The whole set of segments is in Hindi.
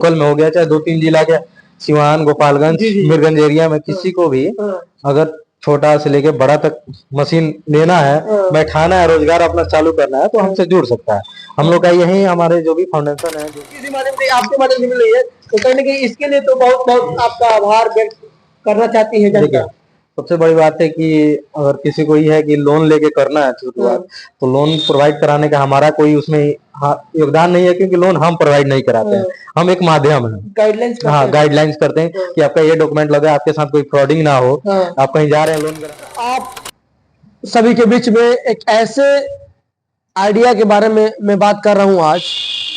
लोकल में हो गया, चाहे 2-3 जिला के सिवान, गोपालगंज, मीरगंज एरिया में किसी को भी अगर छोटा से लेके बड़ा तक मशीन लेना है, बैठाना है, रोजगार अपना चालू करना है, तो हमसे जुड़ सकता है। हम लोग का यही हमारे जो भी फाउंडेशन है, जो इसी माध्यम से आपके माध्यम से मिल रही है, तो कहीं ना कहीं इसके लिए तो बहुत बहुत आपका आभार व्यक्त करना चाहती है जनता। सबसे बड़ी बात है कि अगर किसी को ये है कि लोन लेके करना है शुरुआत, तो लोन प्रोवाइड कराने का हमारा कोई उसमें योगदान नहीं है, क्योंकि लोन हम प्रोवाइड नहीं कराते हैं, हम एक माध्यम है, गाइडलाइंस गाइडलाइंस करते हैं कि आपका ये डॉक्यूमेंट लगा, आपके साथ कोई फ्रॉडिंग ना हो, आप कहीं जा रहे हैं लोन आप सभी के बीच में एक ऐसे आइडिया के बारे में मैं बात कर रहा हूं आज,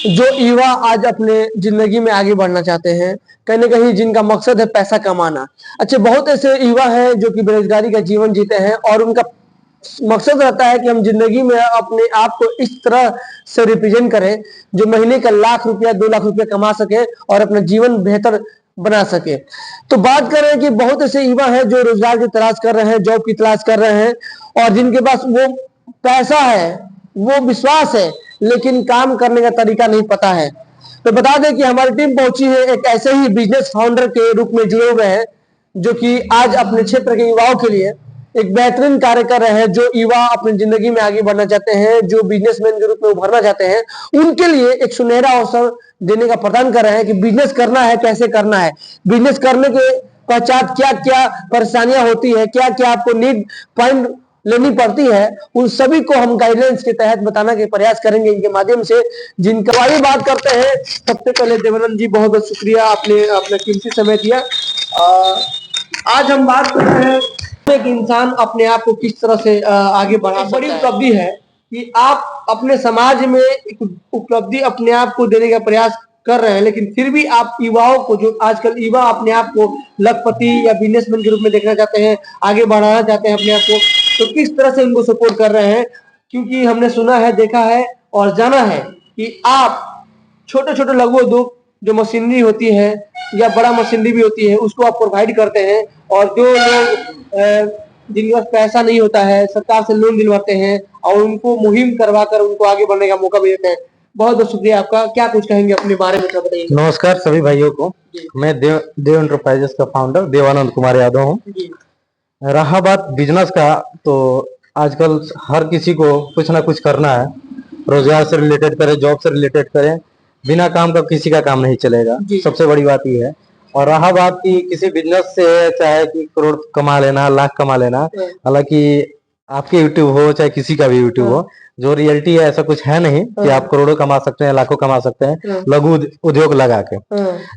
जो युवा आज अपने जिंदगी में आगे बढ़ना चाहते हैं, कहीं ना कहीं जिनका मकसद है पैसा कमाना। अच्छा, बहुत ऐसे युवा हैं जो कि बेरोजगारी का जीवन जीते हैं और उनका मकसद रहता है कि हम जिंदगी में अपने आप को इस तरह से रिप्रेजेंट करें जो महीने का 1 लाख रुपया 2 लाख रुपया कमा सके और अपना जीवन बेहतर बना सके। तो बात कर रहे हैं कि बहुत ऐसे युवा हैं जो रोजगार की तलाश कर रहे हैं, जॉब की तलाश कर रहे हैं, और जिनके पास वो पैसा है, वो विश्वास है, लेकिन काम करने का तरीका नहीं पता है। तो बता दें कि हमारी टीम पहुंची है एक ऐसे ही बिजनेस फाउंडर के रूप में जुड़े हुए हैं, जो कि आज अपने क्षेत्र के युवाओं के लिए एक बेहतरीन कार्य कर रहे हैं। जो युवा अपनी जिंदगी में आगे बढ़ना चाहते हैं, जो बिजनेसमैन के रूप में उभरना चाहते हैं, उनके लिए एक सुनहरा अवसर देने का प्रदान कर रहे हैं कि बिजनेस करना है, कैसे करना है, बिजनेस करने के पश्चात क्या क्या परेशानियां होती है, क्या क्या आपको नीड पॉइंट लेनी पड़ती है, उन सभी को हम गाइडलाइंस के तहत बताने के प्रयास करेंगे इनके माध्यम से। जिनका आगे बात करते हैं, सबसे पहले देवानंद जी, बहुत बहुत शुक्रिया, आपने अपना कीमती समय दिया। आज हम बात कर रहे हैं एक इंसान अपने आप को किस तरह से आगे बढ़ा सकता है। बड़ी उपलब्धि है कि आप अपने समाज में एक उपलब्धि अपने आप को देने का प्रयास कर रहे हैं, लेकिन फिर भी आप युवाओं को, जो आजकल युवा अपने आप को लखपति या बिजनेसमैन के रूप में देखना चाहते हैं, आगे बढ़ाना चाहते हैं अपने आप को, तो किस तरह से उनको सपोर्ट कर रहे हैं? क्योंकि हमने सुना है, देखा है और जाना है कि आप छोटे छोटे लघु उद्योग, जो मशीनरी होती है या बड़ा मशीनरी भी होती है, उसको आप प्रोवाइड करते हैं, और जो लोग जिनके पास पैसा नहीं होता है, सरकार से लोन दिलवाते हैं और उनको मुहिम करवाकर उनको आगे बढ़ने का मौका भी देते हैं। बहुत बहुत शुक्रिया आपका। क्या कुछ कहेंगे अपने बारे में, बताइए। नमस्कार सभी भाइयों को। मैं देव एंटरप्राइजेस का फाउंडर देवानंद कुमार यादव हूँ। रहा बात बिजनेस का, तो आजकल हर किसी को कुछ ना कुछ करना है, रोजगार से रिलेटेड करें, जॉब से रिलेटेड करें, बिना काम का किसी का काम नहीं चलेगा, सबसे बड़ी बात ये है। और रहा बात की किसी बिजनेस से चाहे कि करोड़ कमा लेना, लाख कमा लेना, हालांकि आपके यूट्यूब हो चाहे किसी का भी यूट्यूब हो, जो रियलिटी है ऐसा कुछ है नहीं कि आप करोड़ों कमा सकते हैं, लाखों कमा सकते हैं लघु उद्योग लगा के।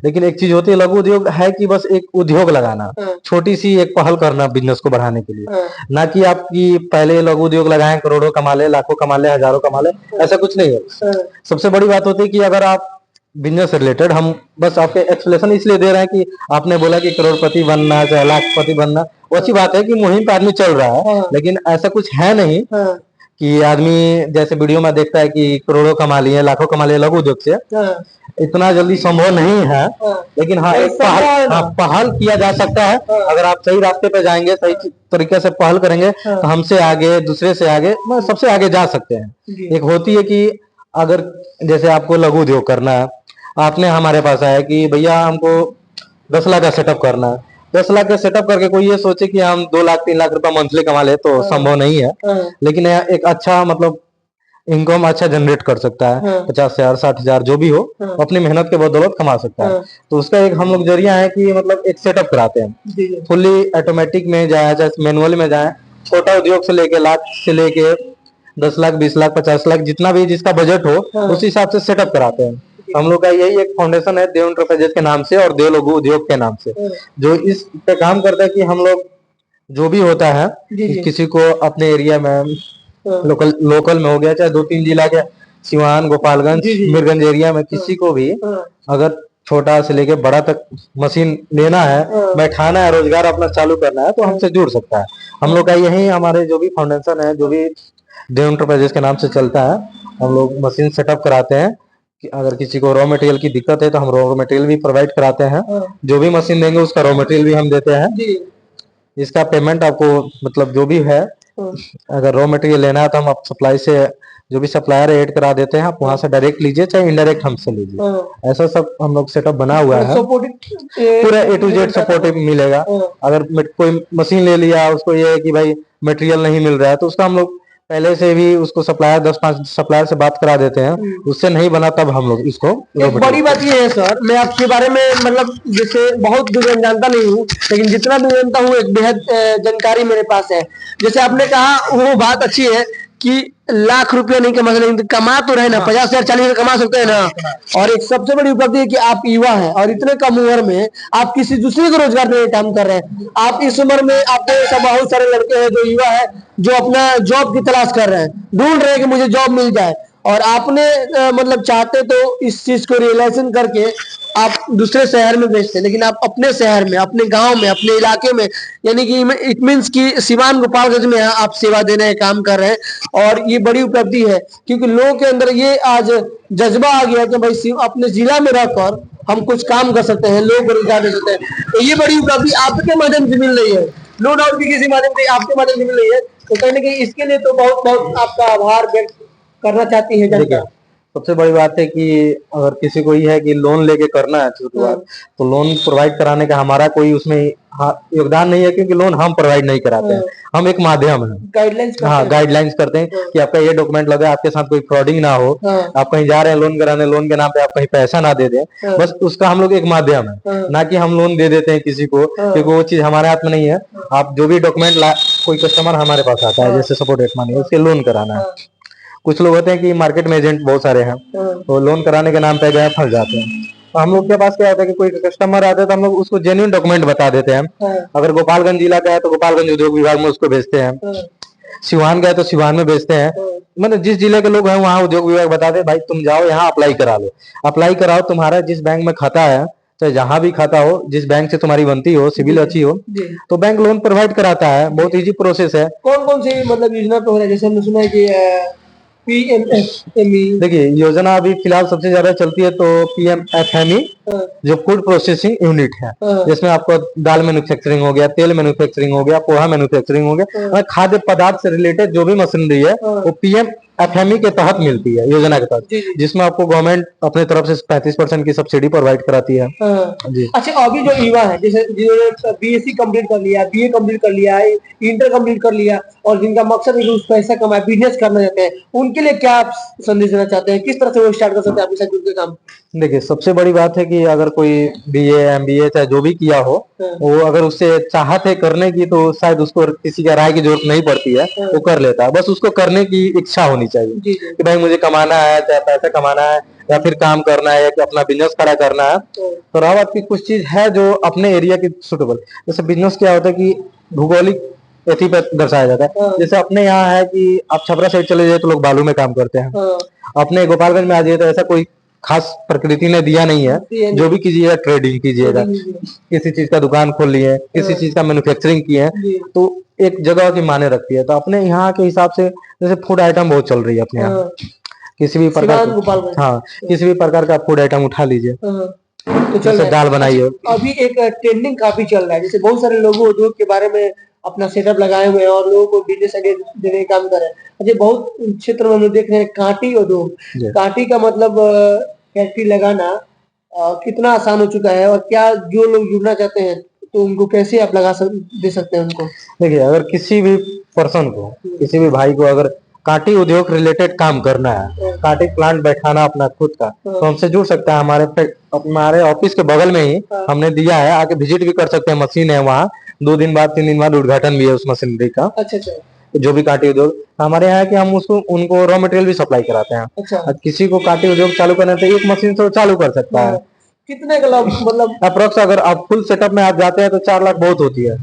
लेकिन एक चीज होती है, लघु उद्योग है कि बस एक उद्योग लगाना, छोटी सी एक पहल करना बिजनेस को बढ़ाने के लिए, ना कि आपकी पहले लघु उद्योग लगाएं, करोड़ों कमा ले, लाखों कमा ले, हजारों कमा ले, ऐसा कुछ नहीं है। सबसे बड़ी बात होती है कि अगर आप बिजनेस से रिलेटेड, हम बस आपके एक्सप्लेनेशन इसलिए दे रहे हैं कि आपने बोला कि करोड़पति बनना चाहे लाखपति बनना, वो अच्छी बात है कि मुहिम पे आदमी चल रहा है, लेकिन ऐसा कुछ है नहीं कि आदमी जैसे वीडियो में देखता है कि करोड़ों कमा लिए, लाखों कमा लिए लघु उद्योग से, इतना जल्दी संभव नहीं है। लेकिन हाँ, एक पहल किया जा सकता है। अगर आप सही रास्ते पे जाएंगे, सही तरीके से पहल करेंगे, तो हमसे आगे, दूसरे से आगे, सबसे आगे जा सकते हैं। एक होती है कि अगर जैसे आपको लघु उद्योग करना है, आपने हमारे पास आया कि भैया हमको 10 लाख का सेटअप करना है, 10 लाख का सेटअप करके कोई ये सोचे कि हम 2 लाख 3 लाख रुपया मंथली कमा ले, तो संभव नहीं है। लेकिन एक अच्छा मतलब इनकम अच्छा जनरेट कर सकता है, 50,000 60,000 जो भी हो, अपनी मेहनत के बदौलत कमा सकता है। तो उसका एक हम लोग जरिया है कि मतलब एक सेटअप कराते हैं, फुल्ली ऑटोमेटिक में जाए चाहे मैनुअल में जाए, छोटा उद्योग से लेके लाख से लेके 10 लाख 20 लाख 50 लाख जितना भी जिसका बजट हो, उस हिसाब से सेटअप कराते हैं। हम लोग का यही एक फाउंडेशन है देव एंटरप्राइजेस के नाम से और देव लघु उद्योग के नाम से, जो इस पे काम करता है कि हम लोग जो भी होता है, किसी को अपने एरिया में लोकल में हो गया, चाहे 2-3 जिला के सिवान, गोपालगंज, मीरगंज एरिया में किसी को भी अगर छोटा से लेके बड़ा तक मशीन लेना है, बैठाना है, रोजगार अपना चालू करना है, तो हमसे जुड़ सकता है। हम लोग का यही हमारे जो भी फाउंडेशन है, जो भी देव एंटरप्राइजेस के नाम से चलता है, हम लोग मशीन सेटअप कराते हैं कि अगर किसी को रॉ मटेरियल की दिक्कत है तो हम रॉ मटेरियल भी प्रोवाइड कराते हैं। जो भी मशीन देंगे उसका रॉ मटेरियल भी हम देते हैं। इसका पेमेंट आपको मतलब जो भी है, अगर रॉ मटेरियल लेना है तो हम आप सप्लाई से जो भी सप्लायर ऐड करा देते हैं आप वहां से डायरेक्ट लीजिए चाहे इनडायरेक्ट हमसे लीजिए। हाँ। ऐसा सब हम लोग सेटअप बना हुआ है, सपोर्टिव पूरा ए टू जेड सपोर्टिव मिलेगा। अगर कोई मशीन ले लिया, उसको ये है कि भाई मटेरियल नहीं मिल रहा है, तो उसका हम लोग पहले से भी उसको सप्लायर 10-5 सप्लायर से बात करा देते हैं, उससे नहीं बना तब हम लोग इसको। एक बड़ी बात ये है सर, मैं आपके बारे में मतलब जैसे बहुत दूर जानता नहीं हूँ, लेकिन जितना भी जानता हूँ एक बेहद जानकारी मेरे पास है। जैसे आपने कहा वो बात अच्छी है कि लाख रुपया नहीं कमा सकते, लेकिन कमा तो रहे ना, 50,000 40,000 कमा सकते हैं ना। और एक सबसे बड़ी उपलब्धि है कि आप युवा हैं और इतने कम उम्र में आप किसी दूसरे को रोजगार देने का काम कर रहे हैं। आप इस उम्र में आपके ऐसा बहुत सारे लड़के हैं जो युवा है, जो अपना जॉब की तलाश कर रहे हैं, ढूंढ रहे हैं कि मुझे जॉब मिल जाए, और आपने मतलब चाहते तो इस चीज को रियलाइजेशन करके आप दूसरे शहर में भेजते, लेकिन आप अपने शहर में, अपने गांव में, अपने इलाके में, यानी कि इट मीन्स कि सिवान गोपालगंज में आप सेवा देने का काम कर रहे हैं। और ये बड़ी उपलब्धि है क्योंकि लोगों के अंदर ये आज जज्बा आ गया कि भाई अपने जिला में रहकर हम कुछ काम कर सकते हैं, लोग रोजगार दे सकते हैं। तो ये बड़ी उपलब्धि आपके माध्यम से मिल रही है, नो डाउट कि किसी माध्यम से आपके माध्यम से मिल रही है। तो कहीं ना कहीं इसके लिए तो बहुत बहुत आपका आभार व्यक्त करना चाहती है जनता। सबसे बड़ी बात है कि अगर किसी को ये है कि लोन लेके करना है तो लोन प्रोवाइड कराने का हमारा कोई उसमें योगदान नहीं है, क्योंकि लोन हम प्रोवाइड नहीं कराते हैं, हम एक माध्यम है, गाइडलाइंस गाइडलाइंस करते हैं कि आपका ये डॉक्यूमेंट लगे, आपके साथ कोई फ्रॉडिंग ना हो, आप कहीं जा रहे हैं लोन कराने, लोन के नाम पे आप कहीं पैसा ना दे दें, बस उसका हम लोग एक माध्यम है, ना कि हम लोन दे देते हैं किसी को, क्योंकि वो चीज हमारे हाथ में नहीं है। आप जो भी डॉक्यूमेंट कोई कस्टमर हमारे पास आता है जैसे सपोर्ट मनी, उसके लोन कराना है। कुछ लोग होते हैं कि मार्केट में एजेंट बहुत सारे हैं, तो लोन कराने के नाम पे गए फंस जाते हैं। तो हम लोग के पास क्या होता है कि कोई कस्टमर आता है तो हम लोग उसको जेन्युइन डॉक्यूमेंट बता देते हैं। अगर गोपालगंज जिला का है तो गोपालगंज उद्योग विभाग में उसको भेजते हैं, सिवान गए तो सिवान में भेजते हैं, मतलब जिस जिले के लोग हैं वहाँ उद्योग विभाग बताते हैं भाई तुम जाओ यहाँ अप्लाई करा लो, अप्लाई कराओ, तुम्हारा जिस बैंक में खाता है, चाहे जहां भी खाता हो, जिस बैंक से तुम्हारी बनती हो, सिविल अच्छी हो, तो बैंक लोन प्रोवाइड कराता है। बहुत इजी प्रोसेस है। कौन कौन सी मतलब योजना पे हो रहा है? जैसे हमने सुना है कि PMFME, देखिए योजना अभी फिलहाल सबसे ज्यादा चलती है तो PMFME जो फूड प्रोसेसिंग यूनिट है, जिसमें आपको दाल मैन्युफैक्चरिंग हो गया, तेल मैन्युफैक्चरिंग हो गया, पोहा मैन्युफैक्चरिंग हो गया, खाद्य पदार्थ से रिलेटेड जो भी मशीनरी है वो PMFME के तहत मिलती है, योजना के तहत, जिसमें आपको गवर्नमेंट अपने तरफ से 35% की सब्सिडी प्रोवाइड कराती है। जी। अच्छा, अभी जो युवा है जैसे जिन्होंने BSc कंप्लीट कर लिया, BA कंप्लीट कर लिया, इंटर कंप्लीट कर लिया, और जिनका मकसद है कि पैसा कमाए, बिजनेस करना चाहते हैं, उनके लिए क्या आप संदेश देना चाहते हैं? किस तरह से वो स्टार्ट कर सकते हैं आपके साथ जुड़ के काम? देखिए सबसे बड़ी बात है कि अगर कोई BA MBA चाहे जो भी किया हो, वो अगर उससे चाहत है करने की तो शायद उसको किसी का राय की जरूरत नहीं पड़ती है, वो कर लेता है। बस उसको करने की इच्छा होनी चाहिए कि भाई मुझे कमाना है, चाहे पैसा कमाना है या फिर काम करना है या कि अपना बिजनेस खड़ा करना है। तो रहा बात की कुछ चीज है जो अपने एरिया की सुटेबल, जैसे बिजनेस क्या होता है कि भूगोलिक एथी पे दर्शाया जाता है। जैसे अपने यहाँ है कि आप छपरा साइड चले जाए तो लोग बालू में काम करते हैं, अपने गोपालगंज में आ जाइए तो ऐसा कोई खास प्रकृति ने दिया नहीं है। जो भी कीजिएगा ट्रेडिंग कीजिएगा, किसी चीज का दुकान खोल लिए, किसी चीज का मैन्युफैक्चरिंग किए, तो एक जगह की माने रखती है। तो अपने यहाँ के हिसाब से जैसे फूड आइटम बहुत चल रही है अपने यहाँ, किसी भी प्रकार, हाँ किसी भी प्रकार का फूड आइटम उठा लीजिए, तो जैसे दाल बनाइए। अभी एक ट्रेंडिंग काफी चल रहा है, जैसे बहुत सारे लोग उद्योग के बारे में अपना सेटअप लगाए हुए हैं और लोगों को बिजनेस आइडिया देने का काम कर रहे हैं। अच्छा, बहुत क्षेत्र में हम लोग देख रहे हैं कांटी उद्योग, कांटी का मतलब फैक्ट्री लगाना कितना आसान हो चुका है, और क्या जो लोग जुड़ना चाहते हैं तो उनको कैसे आप दे सकते हैं उनको? देखिए अगर किसी भी पर्सन को, किसी भी भाई को अगर कांटी उद्योग रिलेटेड काम करना है, कांटी प्लांट बैठाना अपना खुद का, तो हमसे जुड़ सकता है। हमारे ऑफिस के बगल में ही हमने दिया है, आके विजिट भी कर सकते हैं। मशीन है वहाँ, 2 दिन बाद 3 दिन बाद उद्घाटन भी है उस मशीनरी का। अच्छा। जो भी कांटी उद्योग हमारे यहाँ है कि हम उनको रॉ मटेरियल भी सप्लाई कराते हैं। अच्छा। किसी को कांटी उद्योग चालू करना है तो एक मशीन से चालू कर सकता है। कितने का मतलब अप्रोक्स अगर आप फुल सेटअप में आप जाते हैं तो 4 लाख बहुत होती है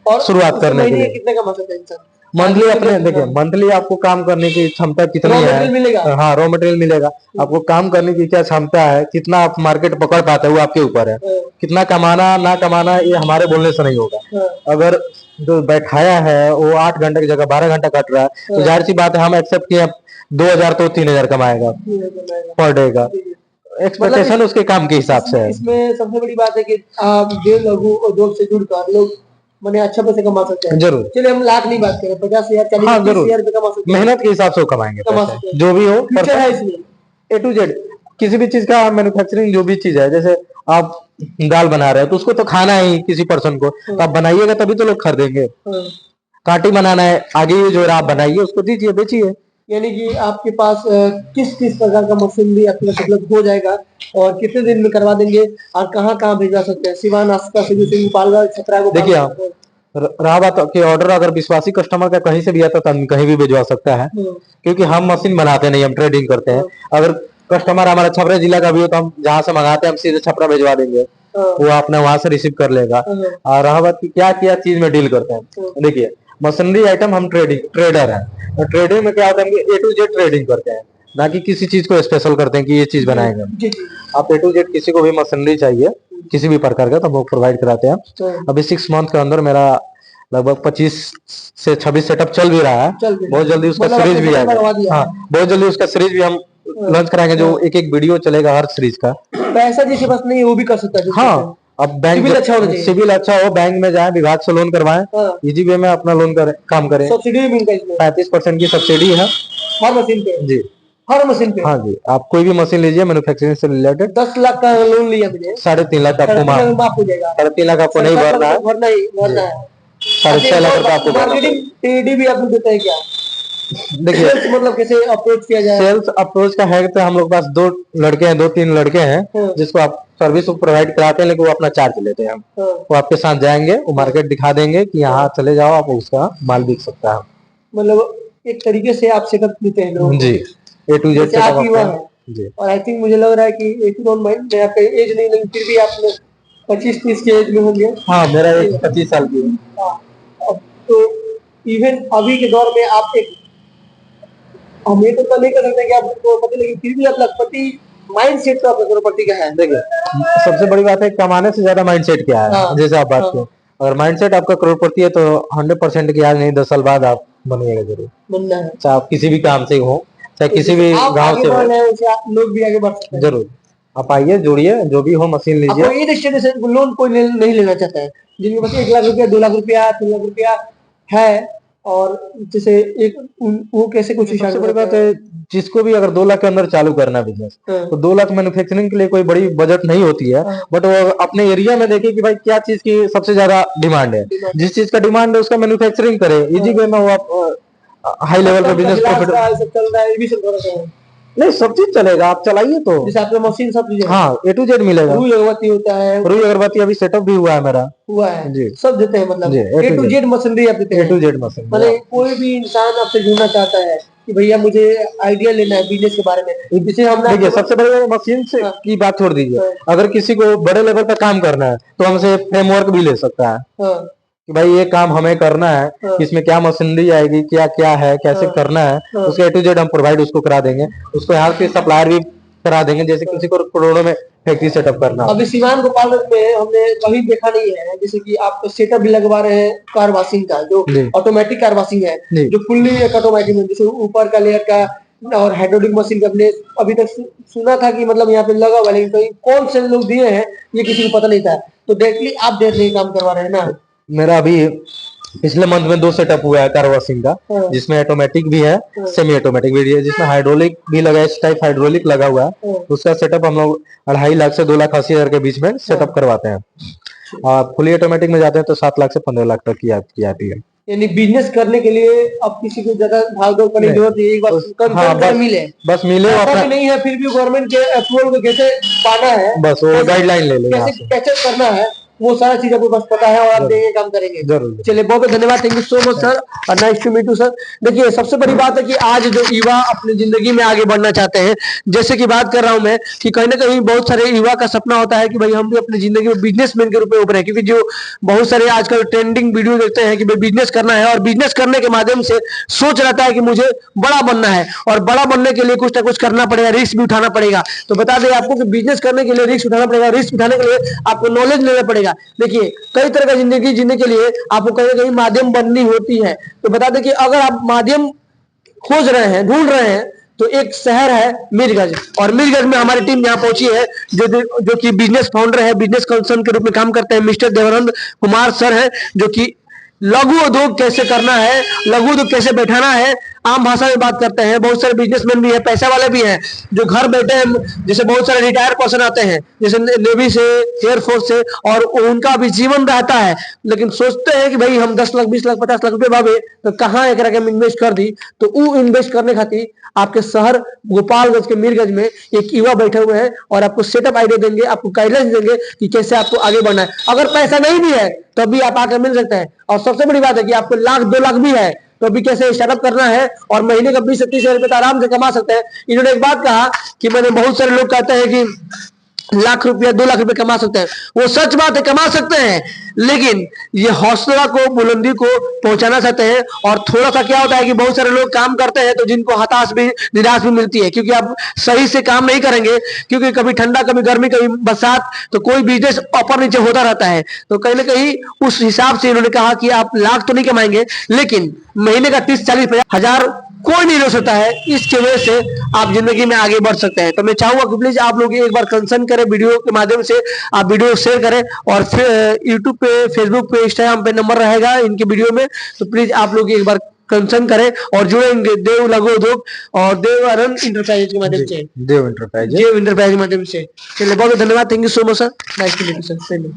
और शुरुआत करने के लिए। कितने का मकसद है इंसान? मंथली अपने देखिए, मंथली आपको काम करने की क्षमता कितनी है, हाँ रॉ मटेरियल मिलेगा। आपको काम करने की क्या क्षमता है, कितना आप मार्केट पकड़ पाते हैं वो आपके ऊपर है। कितना कमाना ना कमाना ये हमारे बोलने से नहीं होगा। अगर जो बैठाया है वो 8 घंटे की जगह 12 घंटा कट रहा है, तो जाहिर सी बात है हम एक्सेप्ट किए 2000 तो 3000 कमाएगा पर डे का। एक्सपेक्टेशन मतलब उसके काम के हिसाब से है। इसमें सबसे बड़ी बात है कि आप जो लघु उद्योग से जुड़कर लोग मैंने अच्छा पैसे कमा सकते हैं। जरूर। चलिए हम लाख नहीं बात करें, 50,000 हाँ 40,000 जरूर, 30,000 रुपए कमा सकते हैं। मेहनत के हिसाब से वो कमाएंगे कमा पैसे, सकते हैं। जो भी हो। फ्यूचर है इसमें। A to Z किसी भी चीज का मैन्युफैक्चरिंग, जो भी चीज है, जैसे आप दाल बना रहे हो तो उसको तो खाना है ही किसी पर्सन को, तो आप बनाइएगा तभी तो लोग खरीदेंगे। हाँ। काटी बनाना है, आगे ये जो आप बनाइए उसको दीजिए, बेचिए। यानी कि आपके पास किस किस प्रकार का मशीनरी आपके पास उपलब्ध हो जाएगा और कितने दिन में करवा देंगे और कहाँ कहाँ भेजवा सकते हैं? सिवान, आसपास से जैसे गोपालगंज, छपरा, देखिए आप, रहा बात कि ऑर्डर अगर विश्वासी कस्टमर का कहीं से भी आता तो हम कहीं भी भिजवा सकता है, क्योंकि हम मशीन बनाते नहीं, हम ट्रेडिंग करते हैं। अगर कस्टमर हमारा छपरा जिला का भी हो तो हम जहाँ से मंगाते हैं हम सीधे छपरा भिजवा देंगे, वो आपने वहां से रिसीव कर लेगा। और रहा बात की क्या क्या चीज में डील करते हैं, देखिए मशीनरी आइटम हम ट्रेडर है, और ट्रेडिंग में क्या होता है हम A to Z ट्रेडिंग करते हैं, ना कि किसी चीज को स्पेशल करते हैं कि ये चीज बनाएंगे। आप A to Z किसी को भी मशीनरी चाहिए किसी भी प्रकार का तो हम लोग प्रोवाइड कराते हैं। अभी 6 मंथ के अंदर मेरा लगभग 25 से 26 सेटअप चल भी रहा है। बहुत जल्दी उसका सीरीज भी आएगा। हाँ, बहुत जल्दी उसका सीरीज भी हम लॉन्च कराएंगे, जो एक एक वीडियो चलेगा हर सीरीज का। पैसा जिसके पास नहीं है वो भी कर सकता है। हाँ, अब बैंक सिविल अच्छा होना चाहिए। सिविल अच्छा हो, बैंक में जाए, विभाग से लोन करवाएं, इजी वे में अपना लोन करें, काम करें। सब्सिडी भी मिलता है इसमें, 35% की सब्सिडी है हर मशीन पे जी, हर मशीन पे। हाँ जी, आप कोई भी मशीन लीजिए मैन्युफैक्चरिंग से रिलेटेड। 10 लाख का लोन लिया मैंने, 3.5 लाख आपको माफ हो जाएगा। 3.5 लाख आपको नहीं भरना है, भरना है। 6.5 लाख रुपए आपको भरना मार्केटिंग टीडी भी आपको देता है क्या? देखिए मतलब कैसे अप्रोच किया जाए? सेल्स अप्रोच का है तो हम लोग पास 2 लड़के हैं, 2-3 लड़के हैं जिसको आप सर्विस प्रोवाइड कराते हैं, लेकिन वो अपना चार्ज लेते हैं। वो आपके साथ जाएंगे, वो मार्केट दिखा देंगे कि यहाँ चले जाओ, आप उसका माल बिक सकता है। मतलब एक तरीके से आप सेटअप देते हैं लोगों को जी, A to Z आप युवा है जी। और आई थिंक मुझे लग रहा है कि इफ यू डोंट माइंड, मैं आपका एज नहीं, लेकिन फिर भी आप 25-30 के एज में होंगे। हाँ, मेरा एज 25 साल की है। अब तो इवन अभी के दौर में आप एक, हम ये तो नहीं कर सकते कि आप करोड़पति, लेकिन फिर भी आप लखपति माइंडसेट तो आपका करोड़पति का है। देखिए सबसे बड़ी बात है कमाने से ज्यादा माइंडसेट क्या है। जैसे आप बात करें, अगर माइंडसेट आपका करोड़पति है तो 100% की आज नहीं 10 साल बाद आप बनिएगा जरूर, बनना है। चाहे आप किसी भी काम से हो, चाहे किसी भी गांव से हो, लोग भी आगे बढ़ सकते हैं। जरूर आप आइए, जुड़िए, जो भी हो मशीन लीजिए। लोन कोई नहीं लेना चाहता है, जिनके पास 1 लाख रुपया, 2 लाख रुपया, 3 लाख रुपया है, और जैसे एक वो कैसे कुछ। सबसे बड़ी बात है जिसको भी अगर 2 लाख के अंदर चालू करना बिजनेस, तो 2 लाख मैन्युफैक्चरिंग के लिए कोई बड़ी बजट नहीं होती है, बट वो अपने एरिया में देखे कि भाई क्या चीज की सबसे ज्यादा डिमांड है, जिस चीज का डिमांड है उसका मैन्युफैक्चरिंग करे, इजी वे में वो आप हाई लेवल पे बिजनेस प्रॉफिट चल रहा है, ये भी सब है। नहीं, सब चीज चलेगा, आप चलाइए तो। जैसे आपका मशीन सब चीजें, हाँ, A to Z मिलेगा। रुई अगरबत्ती होता है, रुई अगरबत्ती अभी सेटअप भी हुआ है मेरा, हुआ है जी, सब देते हैं। मतलब A to Z मशीनरी आप देते हैं। A to Z मशीन, मतलब कोई भी इंसान आपसे जुड़ना चाहता है कि भैया मुझे आइडिया लेना है बिजनेस के बारे में, जिसे हम देखिए सबसे बड़ी मशीन से की बात छोड़ दीजिए, अगर किसी को बड़े लेवल पर काम करना है तो हमसे फ्रेमवर्क भी ले सकता है कि भाई ये काम हमें करना है, इसमें क्या मशीनरी आएगी, क्या क्या है, कैसे करना है, उसका A to Z हम प्रोवाइड उसको करा देंगे, उसको यहाँ के सप्लायर भी करा देंगे। जैसे किसी को करोड़ों में फैक्ट्री सेटअप करना है। अभी सिवान गोपालगंज में हमने कभी देखा नहीं है, जैसे कि आप सेटअप भी लगवा रहे हैं कार वॉशिंग का, जो ऑटोमेटिक कार वॉशिंग है, जो फुल्ली ऑटोमेटिक में, जैसे ऊपर का लेयर का और हाइड्रोलिक मशीन का। हमने अभी तक सुना था कि मतलब यहाँ पे लगा हुआ, लेकिन कहीं कौन से लोग दिए हैं ये किसी को पता नहीं था। तो डायरेक्टली आप डायरेक्टली काम करवा रहे हैं ना? मेरा अभी पिछले मंथ में 2 सेटअप हुआ है कार वॉशिंग का, जिसमें ऑटोमेटिक भी है, सेमी ऑटोमेटिक भी है, जिसमें हाइड्रोलिक भी लगा है, इस टाइप हाइड्रोलिक लगा हुआ है। उसका सेटअप हम लोग 2.5 लाख से 2,80,000 के बीच में सेटअप करवाते हैं, और फुली ऑटोमेटिक में जाते हैं तो 7 लाख से 15 लाख तक की आती है। यानी बिजनेस करने के लिए अब किसी को ज्यादा भागदौड़ करने की जरूरत नहीं, एक बार मिले, बस मिले, अपना नहीं है फिर भी गवर्नमेंट के अप्रूवल को कैसे पाना है, बस वो गाइडलाइन ले लें, कैसे कैचअप करना है, वो सारा चीज आपको बस पता है और आप देंगे, काम करेंगे। चलिए बहुत बहुत धन्यवाद, thank you so much sir, और nice to meet you sir. देखिए सबसे बड़ी बात है कि आज जो युवा अपनी जिंदगी में आगे बढ़ना चाहते हैं, जैसे कि बात कर रहा हूं मैं कि कहीं ना कहीं बहुत सारे युवा का सपना होता है कि भाई हम भी अपनी जिंदगी में बिजनेसमैन के रूप में उभरे, क्योंकि जो बहुत सारे आजकल ट्रेंडिंग वीडियो देखते हैं कि भाई बिजनेस करना है, और बिजनेस करने के माध्यम से सोच रहता है कि मुझे बड़ा बनना है, और बड़ा बनने के लिए कुछ ना कुछ करना पड़ेगा, रिस्क भी उठाना पड़ेगा। तो बता दें आपको कि बिजनेस करने के लिए रिस्क उठाना पड़ेगा, रिस्क उठाने के लिए आपको नॉलेज लेना पड़ेगा। देखिए कई तरह का जिंदगी जीने के लिए आपको कहीं ना कहीं माध्यम बननी होती है। तो बता दें कि अगर आप माध्यम खोज रहे हैं, ढूंढ रहे हैं, तो एक शहर है मीरगंज, और मीरगंज में हमारी टीम यहाँ पहुंची है, जो कि बिजनेस फाउंडर है, बिजनेस कंसल्टेंट के रूप में काम करते हैं, मिस्टर देवानंद कुमार सर है, जो कि लघु उद्योग कैसे करना है, लघु उद्योग कैसे बैठाना है, आम भाषा में बात करते हैं। बहुत सारे बिजनेसमैन भी हैं, पैसे वाले भी हैं, जो घर बैठे हैं, जैसे बहुत सारे रिटायर पर्सन आते हैं, जैसे नेवी से, एयरफोर्स से, और उनका भी जीवन रहता है, लेकिन सोचते हैं कि भाई हम 10 लाख 20 लाख 50 लाख रुपए भावे तो कहाँ एक रकम इन्वेस्ट कर दी। तो वो इन्वेस्ट करने खातिर आपके शहर गोपालगंज के मीरगंज में एक युवा बैठे हुए हैं, और आपको सेटअप आइडिया देंगे, आपको गाइडलाइंस देंगे कि कैसे आपको आगे बढ़ना है। अगर पैसा नहीं भी है तो भी आप आकर मिल सकते हैं, और सबसे बड़ी बात है कि आपको 1 लाख 2 लाख भी है तो अभी कैसे स्टार्टअप करना है, और महीने का 20 से 30 हजार रुपए तो आराम से कमा सकते हैं। इन्होंने एक बात कहा कि मैंने, बहुत सारे लोग कहते हैं कि 1 लाख रुपया 2 लाख रुपए कमा सकते हैं, वो सच बात है, कमा सकते हैं, लेकिन ये हौसला को, बुलंदी को पहुंचाना चाहते हैं। और थोड़ा सा क्या होता है कि बहुत सारे लोग काम करते हैं तो जिनको हताश भी, निराश भी मिलती है, क्योंकि आप सही से काम नहीं करेंगे, क्योंकि कभी ठंडा, कभी गर्मी, कभी बरसात, तो कोई बिजनेस ऊपर नीचे होता रहता है। तो कहीं ना कहीं उस हिसाब से इन्होंने कहा कि आप लाख तो नहीं कमाएंगे, लेकिन महीने का 30-40 हजार कोई नहीं रोक सकता है, इसकी वजह से आप जिंदगी में आगे बढ़ सकते हैं। तो मैं चाहूंगा कि प्लीज आप लोग एक बार कंसर्न करें, वीडियो के माध्यम से आप वीडियो शेयर करें, और फिर यूट्यूब पे, फेसबुक पे, इंस्टाग्राम पे नंबर रहेगा इनके वीडियो में, तो प्लीज आप लोग एक बार कंसर्न करें और जुड़ेंगे देव लघु उद्योग और देव आनंद इंटरप्राइजेज के माध्यम से, देव इंटरप्राइज के माध्यम से। चलिए, बहुत बहुत धन्यवाद, thank you so much sir, nice to meet you sir.